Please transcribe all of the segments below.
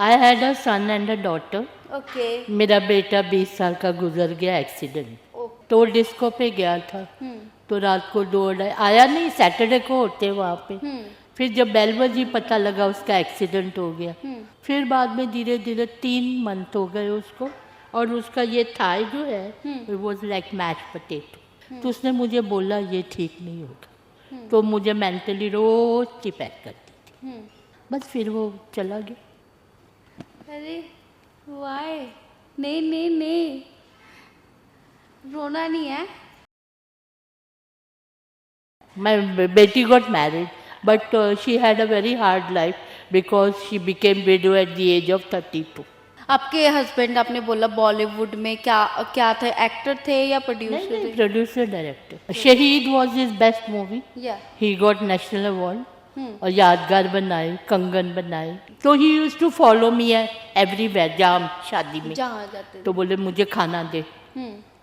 I had a son and a daughter. Okay. मेरा बेटा 20 साल का गुजर गया एक्सीडेंट। तो डिस्को पे गया था, तो रात को 2 आया नहीं, सैटरडे को होते वहाँ पे। फिर जब बेल बजी पता लगा उसका एक्सीडेंट हो गया। फिर बाद में धीरे धीरे 3 मंथ हो गए उसको, और उसका ये थाई जो है it was like mash potato. तो उसने मुझे बोला ये ठीक नहीं होगा, तो मुझे मेंटली रोज चिपैक करती थी। बस फिर वो चला गया। अरे वाई, नहीं नहीं नहीं, रोना नहीं है। My Betty got married, but she had a very hard life because she became widow at the age of 32. आपके हस्बैंड आपने बोला बॉलीवुड में क्या क्या थे, एक्टर थे या प्रोड्यूसर थे? Producer director. शहीद was his best movie. या He got national award. और यादगार बनाई, कंगन बनाई। तो he use to follow me everywhere, जहाँ शादी में जहाँ जाते थे। तो बोले मुझे खाना दे।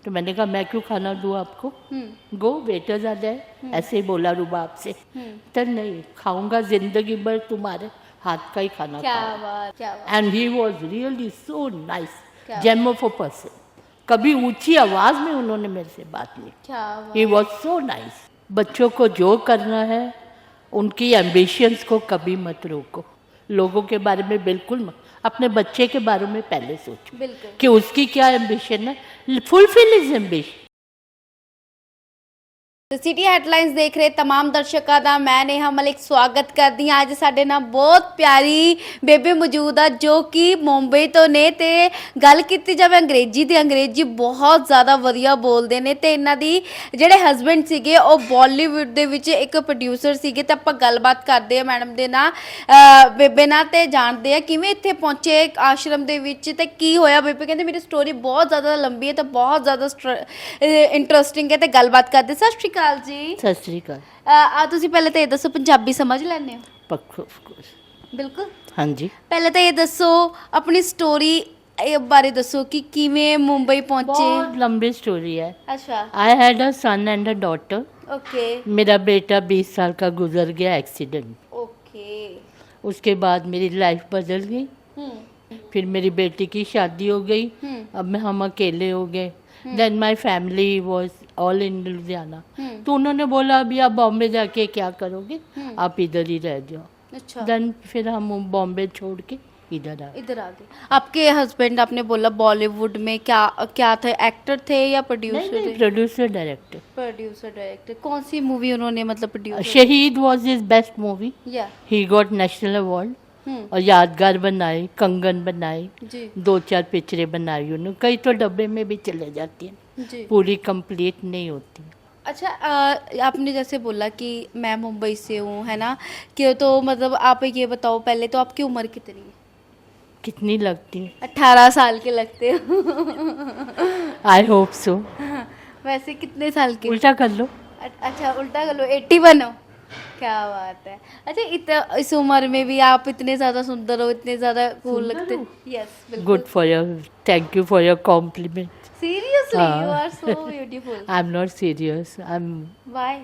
तो मैंने कहा मैं क्यों खाना दूँ आपको, गो वेटर्स आ जाए, ऐसे ही बोला रुबाब से। तो नहीं खाऊंगा, जिंदगी भर तुम्हारे हाथ का ही खाना क्या खाऊंगा। बात, क्या बात। And he was really so nice, क्या जेम ऑफ अ पर्सन। कभी ऊंची आवाज में उन्होंने मेरे से बात नहीं, क्या बात। He was so nice. बच्चों को जो करना है, उनकी एम्बिशंस को कभी मत रोको। लोगों के बारे में बिल्कुल मत, अपने बच्चे के बारे में पहले सोचो बिल्कुल। कि उसकी क्या एम्बिशन है, fulfil his ambition. City headlines ਦੇਖ ਰਹੇ तमाम ਦਰਸ਼ਕਾਂ ਦਾ ਮੈਂ ਨੇਹਾ ਮਲਿਕ ਸਵਾਗਤ ਕਰਦੀ ਹਾਂ। ਅੱਜ ਸਾਡੇ ਨਾਲ ਬਹੁਤ ਪਿਆਰੀ ਬੇਬੇ ਮੌਜੂਦ ਆ ਜੋ ਕਿ ਮੁੰਬਈ ਤੋਂ ਨੇ ਤੇ ਗੱਲ ਕੀਤੀ ਜਾਵੇ ਅੰਗਰੇਜ਼ੀ ਦੀ, ਅੰਗਰੇਜ਼ੀ ਬਹੁਤ ਜ਼ਿਆਦਾ ਵਧੀਆ ਬੋਲਦੇ ਨੇ ਤੇ ਇਹਨਾਂ ਦੀ ਜਿਹੜੇ ਹਸਬੈਂਡ ਸੀਗੇ ਉਹ ਬਾਲੀਵੁੱਡ ਦੇ ਵਿੱਚ ਇੱਕ ਪ੍ਰੋਡਿਊਸਰ ਸੀਗੇ। ਤੇ ਆਪਾਂ ਗੱਲਬਾਤ ਕਰਦੇ ਆ ਮੈਡਮ ਦੇ ਨਾਲ, ਬੇਬੇ ਨਾਲ, ਤੇ ਜਾਣਦੇ ਆ ਕਿਵੇਂ ਇੱਥੇ ਪਹੁੰਚੇ ਆਸ਼ਰਮ ਦੇ ਵਿੱਚ ਤੇ ਕੀ ਹੋਇਆ। ਬੇਬੇ ਕਹਿੰਦੇ ਮੇਰੀ ਸਟੋਰੀ ਬਹੁਤ ਜ਼ਿਆਦਾ ਲੰਬੀ ਹੈ ਤੇ ਬਹੁਤ ਜ਼ਿਆਦਾ ਇੰਟਰਸਟਿੰਗ ਹੈ ਤੇ ਗੱਲਬਾਤ ਕਰਦੇ। ਸਤਿ ਸ਼੍ਰੀ ਅਕਾਲ ਜੀ। ਸਤਿ ਸ੍ਰੀ ਅਕਾਲ। ਆ ਤੁਸੀਂ ਪਹਿਲੇ ਤਾਂ ਇਹ ਦੱਸੋ ਪੰਜਾਬੀ ਸਮਝ ਲੈਂਦੇ ਹੋ? ਪੱਕਾ of course। ਬਿਲਕੁਲ। ਹਾਂਜੀ। ਪਹਿਲੇ ਤਾਂ ਇਹ ਦੱਸੋ ਆਪਣੀ ਸਟੋਰੀ ਬਾਰੇ ਦੱਸੋ ਕਿ ਕਿਵੇਂ ਮੁੰਬਈ ਪਹੁੰचे। बहुत लंबी स्टोरी है। अच्छा। I had a son and a daughter. Okay मेरा बेटा 20 साल का गुजर गया एक्सीडेंट। ओके। उसके बाद मेरी लाइफ बदल गई। फिर मेरी बेटी की शादी हो गई, अब हम अकेले हो गए। Then my family was all in Ludhiana. तो उन्होंने बोला अभी आप बॉम्बे जाके क्या करोगे, आप इधर ही रह जाओ। अच्छा। देन फिर हम बॉम्बे छोड़ के इधर आए। इधर आ गए। आपके हस्बैंड आपने बोला बॉलीवुड में क्या क्या थे, एक्टर थे या प्रोड्यूसर थे? Producer director. Producer director. कौन सी मूवी उन्होंने मतलब प्रोड्यूस? शहीद वॉज हिज बेस्ट मूवी। या ही गॉट नेशनल अवार्ड। और यादगार बनाई, कंगन बनाई, जी 2-4 पिक्चरें बनाई उन्होंने। कई तो डब्बे में भी चले जाती हैं, जी। पूरी कंप्लीट नहीं होती। अच्छा, आपने जैसे बोला कि मैं मुंबई से हूँ, है ना, कि तो मतलब आप ये बताओ पहले तो आपकी उम्र कितनी है? कितनी लगती है? 18 साल के लगते हो। I hope so. वैसे कितने साल के? उल्टा कर लो। अच्छा उल्टा कर लो, 81 हो। क्या बात है। अच्छा इस उम्र में भी आप इतने ज़्यादा सुंदर हो, इतने ज़्यादा कूल सुंदर लगते। हो? यस बिल्कुल। Good for your, thank you for your compliment. Seriously हाँ। You are so beautiful. I am not serious, I am why?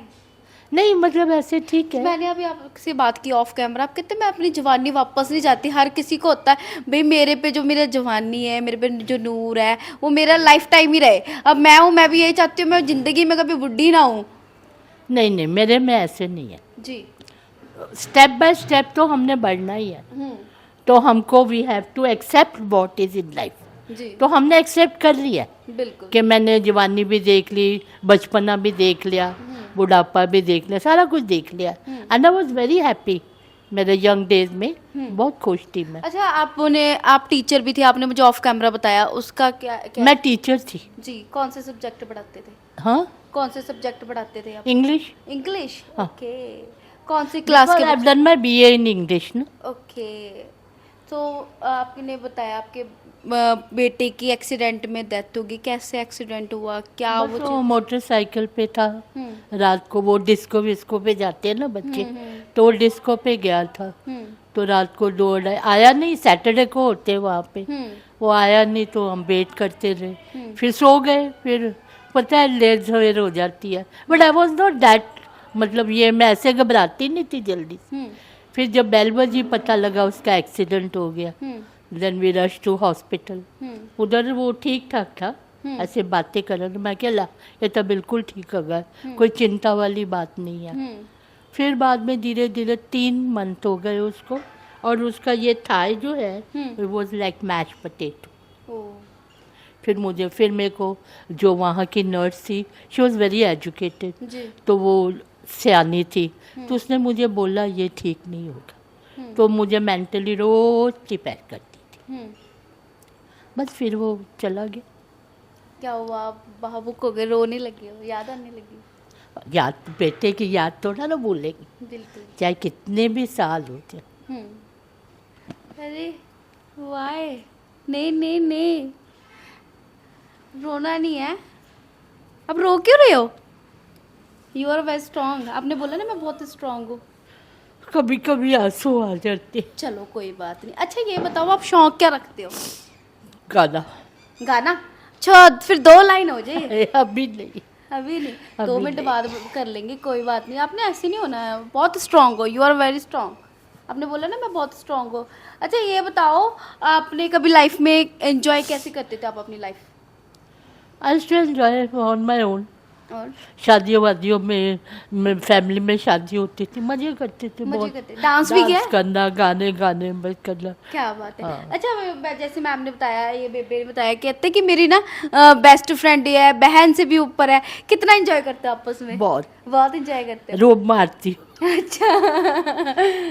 नहीं, मतलब ऐसे ठीक है। मैंने अभी आपसे बात की ऑफ कैमरा, आप कहते मैं अपनी जवानी वापस नहीं चाहती। हर किसी को होता है भाई मेरे पे जो मेरा जवानी है, मेरे पे जो नूर है वो मेरा लाइफ टाइम ही रहे। अब मैं हूँ, मैं भी यही चाहती हूँ मैं ज़िंदगी में कभी बुढ़ी ना हूँ। नहीं नहीं, मेरे में ऐसे नहीं है। जी। स्टेप बाय स्टेप तो हमने बढ़ना ही है। तो हमको we have to accept what is in life. जी तो हमने एक्सेप्ट कर लिया बिल्कुल। कि मैंने जवानी भी देख ली, बचपना भी देख लिया, बुढ़ापा भी देख लिया, सारा कुछ देख लिया। And I was very happy. मेरे यंग डेज में बहुत खुश थी मैं। अच्छा आप टीचर भी थे, आपने मुझे ऑफ कैमरा बताया, उसका क्या? मैं टीचर थी। जी। कौन से सब्जेक्ट पढ़ाते थे? हाँ, कौन से सब्जेक्ट पढ़ाते थे आप? इंग्लिश। इंग्लिश। हाँ। ओके। कौन सी क्लास के? I have done my BA in English ना। ओके। तो आपने बताया आपके बेटे की एक्सीडेंट में डेथ होगी, कैसे एक्सीडेंट हुआ, क्या बस वो मोटरसाइकिल पे था। रात को वो डिस्को विस्को पे जाते हैं ना बच्चे, तो वो डिस्को पे गया था। तो रात को 2 आया नहीं, सैटरडे को होते वहाँ पे। वो आया नहीं तो हम वेट करते रहे, फिर सो गए। फिर पता है लेट सवेर हो जाती है, but I was not that, मतलब ये मैं ऐसे घबराती नहीं थी जल्दी से। फिर जब बेल बजी पता लगा उसका एक्सीडेंट हो गया, then we rush to hospital. उधर वो ठीक ठाक था, ऐसे बातें कर रहे, मैं क्या ला ये तो बिल्कुल ठीक हो गया, कोई चिंता वाली बात नहीं है। फिर बाद में धीरे धीरे 3 मंथ हो गए उसको, और उसका ये थाई जो है it was like mash potato. फिर मेरे को जो वहाँ की नर्स थी, शी वॉज वेरी एजुकेटेड, तो वो सियानी थी, तो उसने मुझे बोला ये ठीक नहीं होगा, तो मुझे मेंटली रोज प्रिपेयर करती थी। बस फिर वो चला गया। क्या हुआ, आप भावुक हो गए, रोने लगे हो, याद आने लगी? याद, बेटे की याद थोड़ा ना भूलेगी, बिल्कुल। चाहे कितने भी साल हो जाए। अरे वाई, नहीं नहीं नहीं, रोना नहीं है। अब रो क्यों रहे हो? You are very strong. आपने बोला ना मैं बहुत स्ट्रांग हूँ। कभी कभी आंसू आ जाते। चलो कोई बात नहीं। अच्छा ये बताओ, आप शौक क्या रखते हो? गाना। गाना? अच्छा, फिर 2 लाइन हो जाए। अभी नहीं, अभी नहीं, अभी 2 मिनट नहीं। बाद कर लेंगे, कोई बात नहीं। आपने ऐसे नहीं होना है, बहुत स्ट्रांग हो, यू आर वेरी स्ट्रांग। आपने बोला ना मैं बहुत स्ट्रांग हूँ। अच्छा ये बताओ, आपने कभी लाइफ में एंजॉय कैसे करते थे आप अपनी life? I used to enjoy on my own. और शादियों वादियों में फैमिली में शादी होती थी, मजे करते थे मजे बहुत। करते? डांस भी किया है? करना, गाने गाने बस करना। क्या बात है। हाँ। अच्छा जैसे मैम ने बताया, ये बेबे ने बताया, कहते कि मेरी ना बेस्ट फ्रेंड ये है, बहन से भी ऊपर है। कितना एंजॉय करते हो आपस में? बहुत एंजॉय करते हो। रोब मारती हूँ। अच्छा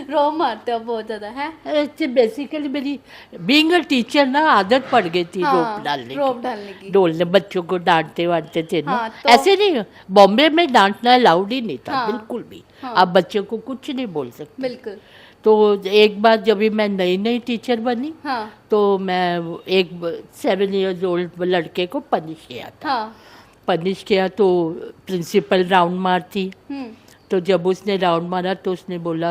रोब मारते हो बहुत ज्यादा है? ऐसे बेसिकली मेरी बीइंग अ टीचर ना आदत पड़ गई थी रोब डालने रोब डालने की। डोलने, बच्चों को डांटते वाटते थे ना। हाँ, तो- ऐसे नहीं, बॉम्बे में डांटना अलाउड ही नहीं था। हाँ, बिल्कुल भी। हाँ, आप बच्चों को कुछ नहीं बोल सकते। बिल्कुल। तो एक बार जब भी मैं नई नई टीचर बनी, हाँ, तो मैं एक 7 इयर्स ओल्ड लड़के को पनिश किया था। हाँ, पनिश किया तो प्रिंसिपल राउंड मारती, तो जब उसने राउंड मारा तो उसने बोला,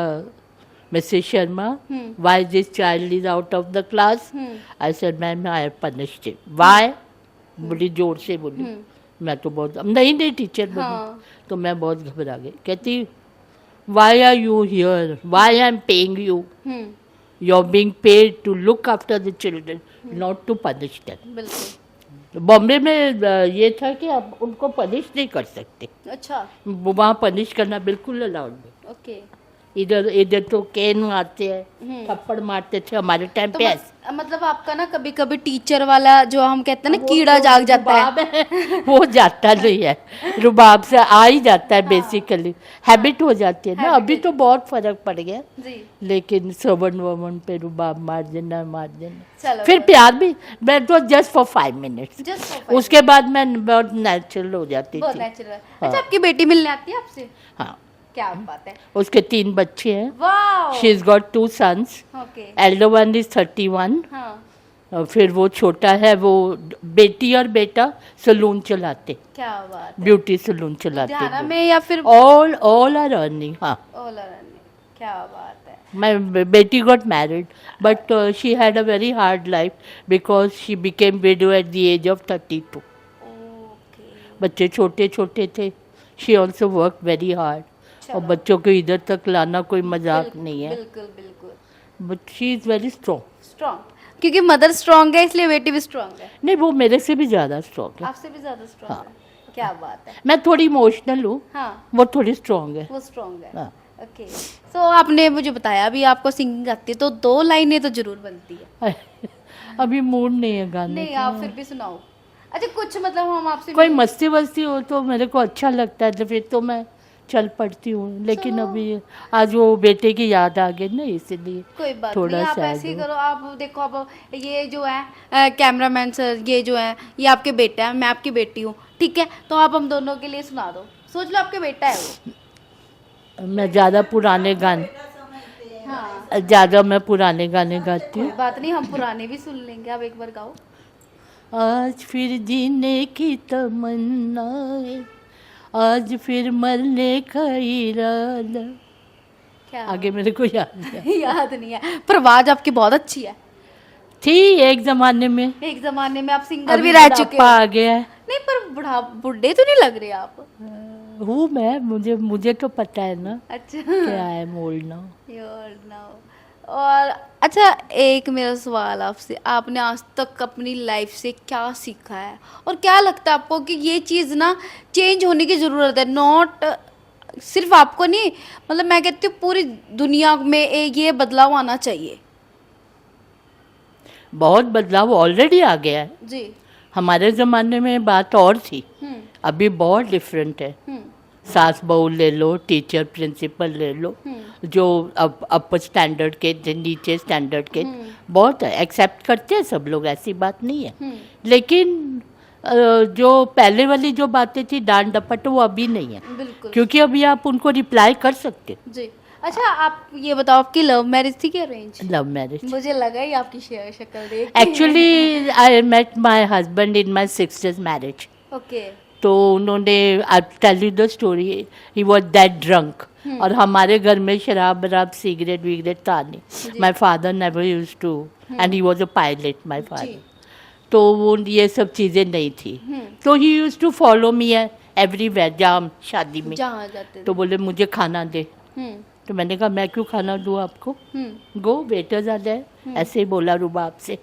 Mrs Sharma, why this child is out of the class? I said ma'am I have punished him. Why? बड़ी जोर से बोली। मैं तो बहुत नई टीचर बनी। हाँ। तो मैं बहुत घबरा गई। कहती, why are you here? Why I am paying you? You are being paid to look after the children, not to punish them. बिल्कुल। बॉम्बे में ये था कि आप उनको पनिश नहीं कर सकते, अच्छा, वहाँ पनिश करना बिल्कुल अलाउड नहीं। ओके। इधर इधर तो कैन मारते हैं, थप्पड़ मारते थे हमारे टाइम तो पे। ऐसे मतलब आपका ना कभी कभी टीचर वाला जो हम कहते हैं ना वो कीड़ा तो जाग जाता है। रुबाब है, वो जाता नहीं है, रुबाब से आ ही जाता है। बेसिकली हैबिट हो जाती है ना। Habit अभी तो बहुत फर्क पड़ गया, जी। लेकिन श्रवण वमन पे रुबाब मार देना। चलो फिर प्यार भी, मैं तो जस्ट फॉर 5 मिनट्स, जस्ट उसके बाद मैं बहुत नेचुरल हो जाती बहुत थी। नेचुरल। अच्छा आपकी बेटी मिलने आती है आपसे? हाँ, क्या बात है। उसके 3 बच्चे हैं। Wow. She is got 2 sons। Okay. Elder one is 31। हाँ, और फिर वो छोटा है, वो बेटी और बेटा सलून चलाते, क्या बात है। ब्यूटी सलून चलाते। लुधियाना में या फिर ऑल आर अर्निंग। हाँ, क्या बात है। my बेटी got married, but she had a very hard life because she became widow at the age of 32. Okay. बच्चे छोटे छोटे थे। she also worked very hard. और बच्चों को इधर तक लाना कोई मजाक नहीं है। बिल्कुल बिल्कुल। But she is very strong. Strong, क्योंकि मदर स्ट्रॉन्ग है इसलिए बेटी भी स्ट्रॉन्ग है। नहीं, वो मेरे से भी ज़्यादा स्ट्रॉन्ग है। आपसे भी ज्यादा स्ट्रॉन्ग है। क्या बात है। मैं थोड़ी इमोशनल हूँ, हाँ, वो थोड़ी स्ट्रॉन्ग है। वो स्ट्रॉन्ग है। हाँ। ओके। सो आपने मुझे बताया अभी आपको सिंगिंग आती है, तो 2 लाइनें तो जरूर बनती है। अभी मूड नहीं है गाने नहीं, का। आप फिर भी सुनाओ। अच्छा कुछ मतलब हम आपसे कोई मस्ती वस्ती हो तो मेरे को अच्छा लगता है, तो फिर तो मैं चल पड़ती हूँ। लेकिन अभी आज वो बेटे की याद आ गई ना, इसलिए कोई बात थोड़ा नहीं। आप sad ऐसे ही हूँ। करो, आप देखो, अब ये जो है कैमरामैन सर, ये जो है ये आपके बेटा है, मैं आपकी बेटी हूँ, ठीक है? तो आप हम दोनों के लिए सुना दो। सोच लो आपके बेटा है वो। मैं ज़्यादा पुराने गाने, हाँ, ज़्यादा मैं पुराने गाने गाती कोई हूँ। बात नहीं, हम पुराने भी सुन लेंगे। आप एक बार गाओ। आज फिर जीने की तमन्ना है, आज फिर मरने का इरादा। क्या आगे मेरे को याद नहीं है। याद नहीं है, पर आवाज आपकी बहुत अच्छी है। थी एक जमाने में, एक जमाने में आप सिंगर अभी भी रह चुके बुढ़ापा हो। आ गया है। नहीं, पर बुढ़े तो नहीं लग रहे आप। हूँ मैं, मुझे तो पता है ना अच्छा। क्या है, ओल्ड नाउ। You're now और अच्छा, एक मेरा सवाल आपसे, आपने आज तक अपनी लाइफ से क्या सीखा है और क्या लगता है आपको कि ये चीज़ ना चेंज होने की ज़रूरत है? नॉट सिर्फ आपको नहीं, मतलब मैं कहती हूँ पूरी दुनिया में ये बदलाव आना चाहिए। बहुत बदलाव ऑलरेडी आ गया है। जी। हमारे ज़माने में बात और थी, हम्म। अभी बहुत डिफरेंट है। हम्म। सास बहू ले लो, टीचर प्रिंसिपल ले लो, जो अब अपर स्टैंडर्ड के थे, नीचे स्टैंडर्ड के, बहुत है। एक्सेप्ट करते हैं सब लोग, ऐसी बात नहीं है। लेकिन जो पहले वाली जो बातें थी डांट डपट, वो अभी नहीं है, बिल्कुल। क्योंकि अभी आप उनको रिप्लाई कर सकते हो। जी। अच्छा, आप ये बताओ, आपकी लव मैरिज थी कि अरेंज? Love marriage. मुझे लगा ही आपकी शक्ल देख के। Actually I met my husband in my sister's marriage. Okay. तो उन्होंने, I tell you the story, he was that drunk, और हमारे घर में शराब वराब सिगरेट विगरेट था नहीं। My father never use to, and he was a pilot my father. तो वो ये सब चीज़ें नहीं थी। तो he use to follow me everywhere, जहाँ हम शादी में, जहाँ जाते तो बोले मुझे खाना दे। थे। तो मैंने कहा मैं क्यों खाना दूँ आपको, गो वेटर्स आ जाए, ऐसे ही बोला रुबाब से।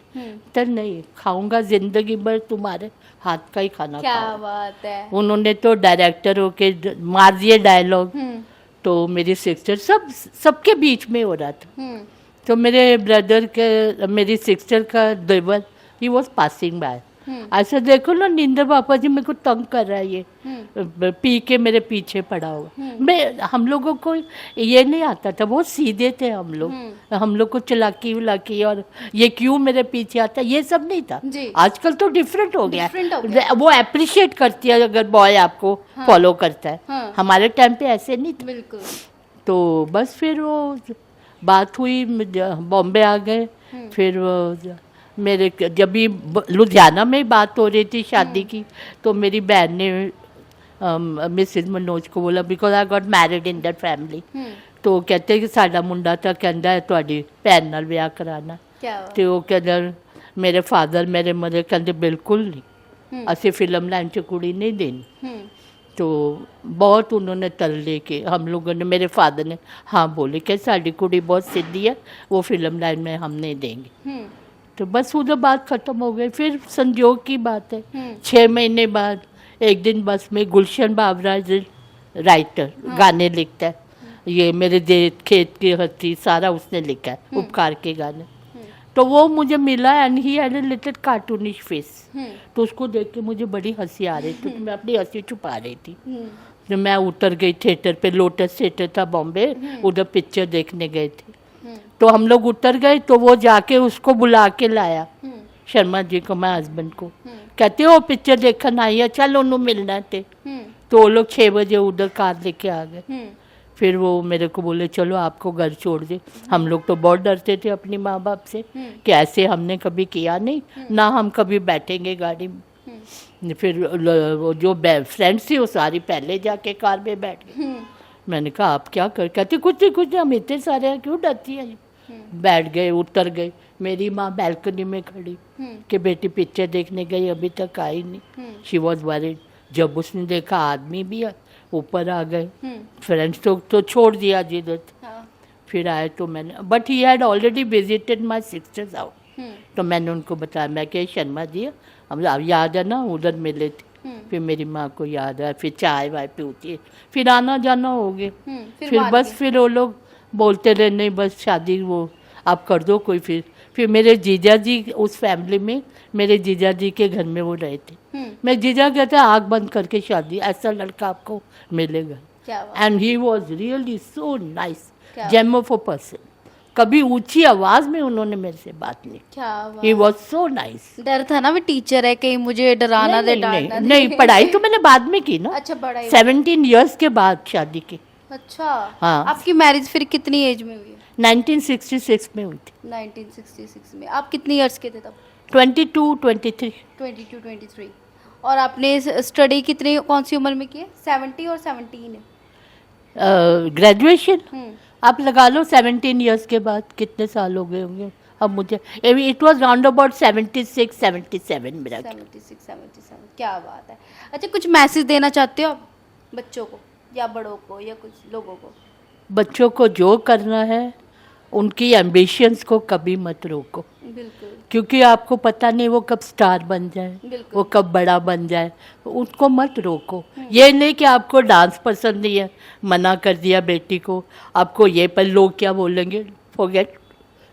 तो नहीं, खाऊंगा जिंदगी भर तुम्हारे हाथ का ही खाना। क्या खाऊंगा। बात है। उन्होंने तो डायरेक्टर होके मार दिए डायलॉग। तो मेरी सिस्टर, सबके बीच में हो रहा था। तो मेरे ब्रदर के, मेरी सिस्टर का देवर, ही वॉज पासिंग बाय, ऐसा देखो ना, नींदर पापा जी मेरे को तंग कर रहा है, ये पी के मेरे पीछे पड़ा हुआ। मैं, हम लोगों को ये नहीं आता था, बहुत सीधे थे हम लोग को चलाकी उलाकी और ये क्यों मेरे पीछे आता, ये सब नहीं था। आजकल तो डिफरेंट हो गया है। वो अप्रिशिएट करती है अगर बॉय आपको फॉलो करता है। हमारे टाइम पे ऐसे नहीं था। बिल्कुल। तो बस फिर वो बात हुई, बॉम्बे आ गए। फिर वो मेरे, जब भी लुधियाना में बात हो रही थी शादी की, तो मेरी बहन ने मिसेज मनोज को बोला, because I got married in that family. तो कहते कि साडा मुंडा तो कहता है तुहाडी भैन नाल विआह कराना। तो वो कहता, मेरे फादर मेरे मदर कहते बिल्कुल नहीं, असी फिल्म लाइन च कुड़ी नहीं देनी। तो बहुत उन्होंने तरले के, हम लोगों ने, मेरे फादर ने हाँ बोले कि साडी कुड़ी बहुत सीधी है, वो फिल्म लाइन में हम नहीं देंगे। तो बस उधर बात खत्म हो गई। फिर संजोग की बात है, 6 महीने बाद एक दिन बस में, गुलशन बाबराज राइटर, गाने लिखता है, ये मेरे खेत की हस्ती सारा उसने लिखा है, उपकार के गाने। तो वो मुझे मिला, and he had a little cartoonish face. तो उसको देख के मुझे बड़ी हंसी आ रही थी, तो मैं अपनी हंसी छुपा रही थी। तो मैं उतर गई थिएटर पे, लोटस थिएटर था बॉम्बे, उधर पिक्चर देखने गए थे। तो हम लोग उतर गए, तो वो जाके उसको बुला के लाया, शर्मा जी को, मैं हस्बैंड को, कहते हो पिक्चर देखने आई है, चल उन्हों मिलना थे। तो वो लोग 6 बजे उधर कार लेके आ गए। फिर वो मेरे को बोले चलो आपको घर छोड़ दे। हम लोग तो बहुत डरते थे अपनी माँ बाप से कि ऐसे हमने कभी किया नहीं, ना हम कभी बैठेंगे गाड़ी में। फिर वो जो फ्रेंड्स थी वो सारी पहले जाके कार में बैठ गई। मैंने कहा आप क्या कर, कहते कुछ नहीं, हम इतने सारे हैं, क्यों डरती है। बैठ गए, उतर गए। मेरी माँ बैल्कनी में खड़ी कि बेटी पिक्चर देखने गई, अभी तक आई नहीं। She was worried. जब उसने देखा आदमी भी है, ऊपर आ गए। फ्रेंड्स तो छोड़ दिया जिधर। फिर आए तो मैंने, but he had already visited my sisters house. तो मैंने उनको बताया, मैं क्या शर्मा जी हम याद है ना, उधर मिले थे। फिर मेरी माँ को याद आया, फिर चाय वाय पीती है, फिर आना जाना हो गया। फिर बस फिर वो लोग बोलते रहे नहीं बस शादी वो आप कर दो कोई। फिर मेरे जीजा जी उस फैमिली में, मेरे जीजा जी के घर में वो रहे थे। मैं जीजा कहते हैं आँख बंद करके शादी, ऐसा लड़का आपको मिलेगा। And he was really so nice, gem of a person. कभी ऊंची आवाज में उन्होंने मेरे से बात नहीं। He was so nice। डर था ना, मैं टीचर है, कहीं मुझे डराना दे, डांटना दे। नहीं, पढ़ाई तो मैंने बाद में की ना। अच्छा, पढ़ाई 17 years के बाद शादी की। अच्छा। हाँ। आपकी मैरिज फिर कितनी एज में हुई? 1966 में हुई थी। 1966 में। आप कितनी इयर्स के थे तब? 22, 23। 22, 23। और आपने स्टडी कितनी, कौन सी उम्र में की है? 70 और 17? ग्रेजुएशन आप लगा लो 17 years के बाद, कितने साल हो गए होंगे अब मुझे। इट वॉज राउंड अबाउट 76, 77 मेरा। 76, 77। क्या बात है। अच्छा, कुछ मैसेज देना चाहते हो आप बच्चों को या बड़ों को या कुछ लोगों को? बच्चों को जो करना है उनकी एम्बिशंस को कभी मत रोको, बिल्कुल क्योंकि आपको पता नहीं वो कब स्टार बन जाए, बिल्कुल। वो कब बड़ा बन जाए, उसको मत रोको। ये नहीं कि आपको डांस पसंद नहीं है, मना कर दिया बेटी को, आपको ये पर लोग क्या बोलेंगे, फॉरगेट,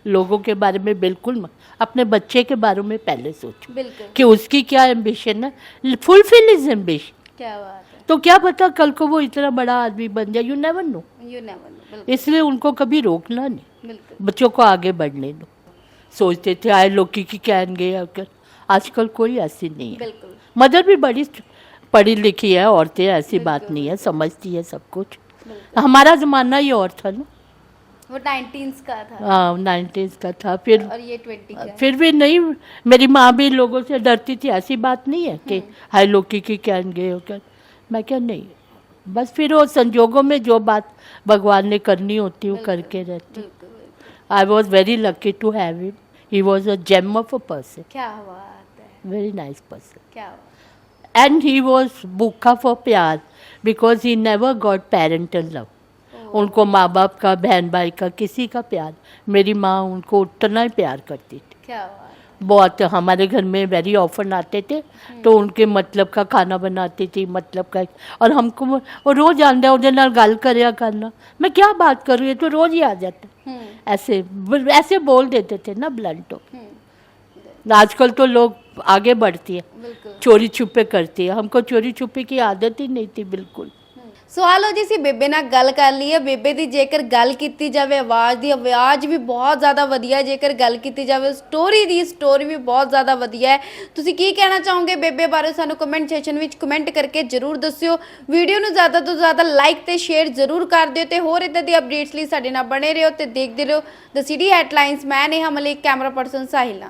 लोगों के बारे में बिल्कुल मत, अपने बच्चे के बारे में पहले सोचो बिल्कुल। कि उसकी क्या एम्बिशन है, फुलफिल इज एम्बिशन। क्या बात है, तो क्या पता कल को वो इतना बड़ा आदमी बन जाए, you never know. You never know. बिल्कुल इसलिए उनको कभी रोकना नहीं, बिल्कुल बच्चों को आगे बढ़ने दो। सोचते थे आए लोग की कहेंगे अगर, आजकल कोई ऐसी नहीं है। बिल्कुल मदर भी बड़ी पढ़ी लिखी है, औरतें ऐसी बात बिल्कुल, नहीं है, समझती है सब कुछ। बिल्कुल। हमारा ज़माना ही और था ना, वो 19s का था हाँ 90s का था। फिर और ये 20 का है। फिर भी नहीं, मेरी माँ भी लोगों से डरती थी, ऐसी बात नहीं है कि हाय लोग की कहेंगे कर, मैं क्या नहीं, बस फिर वो संजोगों में जो बात भगवान ने करनी होती वो बिल्कुल, करके रहती। बिल्कुल बिल्कुल। I was very lucky to have him, he was a gem of a person, क्या बात है, वेरी नाइस पर्सन, क्या बात। एंड ही वॉज भूखा फॉर प्यार, because he never got parental love. उनको माँ बाप का, बहन भाई का, किसी का प्यार, मेरी माँ उनको उतना ही प्यार करती थी। क्या बात है, बहुत, हमारे घर में वेरी ऑफन आते थे तो उनके मतलब का खाना बनाती थी, मतलब का, और हमको वो रोज आंदा उधर नाल गल करया करना, मैं क्या बात करूँ, ये तो रोज ही आ जाता, ऐसे ऐसे बोल देते थे ना ब्लंट हो। आजकल तो लोग आगे बढ़ती है, बिल्कुल। चोरी छुपे करती है, हमको चोरी छुपे की आदत ही नहीं थी बिल्कुल। ਸੋ ਹਾਲੋ ਜੀ ਅਸੀਂ ਬੇਬੇ ਨਾਲ ਗੱਲ ਕਰ ਲਈ ਹੈ। ਬੇਬੇ ਦੀ ਜੇਕਰ ਗੱਲ ਕੀਤੀ ਜਾਵੇ ਆਵਾਜ਼ ਦੀ, ਆਵਾਜ਼ ਵੀ ਬਹੁਤ ਜ਼ਿਆਦਾ ਵਧੀਆ ਹੈ। ਜੇਕਰ ਗੱਲ ਕੀਤੀ ਜਾਵੇ ਸਟੋਰੀ ਦੀ, ਸਟੋਰੀ ਵੀ ਬਹੁਤ ਜ਼ਿਆਦਾ ਵਧੀਆ ਹੈ। ਤੁਸੀਂ ਕੀ ਕਹਿਣਾ ਚਾਹੋਗੇ ਬੇਬੇ ਬਾਰੇ, ਸਾਨੂੰ ਕਮੈਂਟ ਸੈਕਸ਼ਨ ਵਿੱਚ ਕਮੈਂਟ ਕਰਕੇ ਜਰੂਰ ਦੱਸਿਓ। ਵੀਡੀਓ ਨੂੰ ਜ਼ਿਆਦਾ ਤੋਂ ਜ਼ਿਆਦਾ ਲਾਈਕ ਤੇ ਸ਼ੇਅਰ ਜਰੂਰ ਕਰ ਦਿਓ ਤੇ ਹੋਰ ਇਦਾਂ ਦੀ ਅਪਡੇਟਸ ਲਈ ਸਾਡੇ ਨਾਲ ਬਣੇ ਰਹੋ ਤੇ ਦੇਖਦੇ ਰਹੋ ਦ ਸਿਟੀ ਹੈਡਲਾਈਨਸ। ਮੈਂ ਨੇਹਾ ਮਲਿਕ, ਕੈਮਰਾ ਪਰਸਨ ਸਾਹਿਲ ਨਾਲ।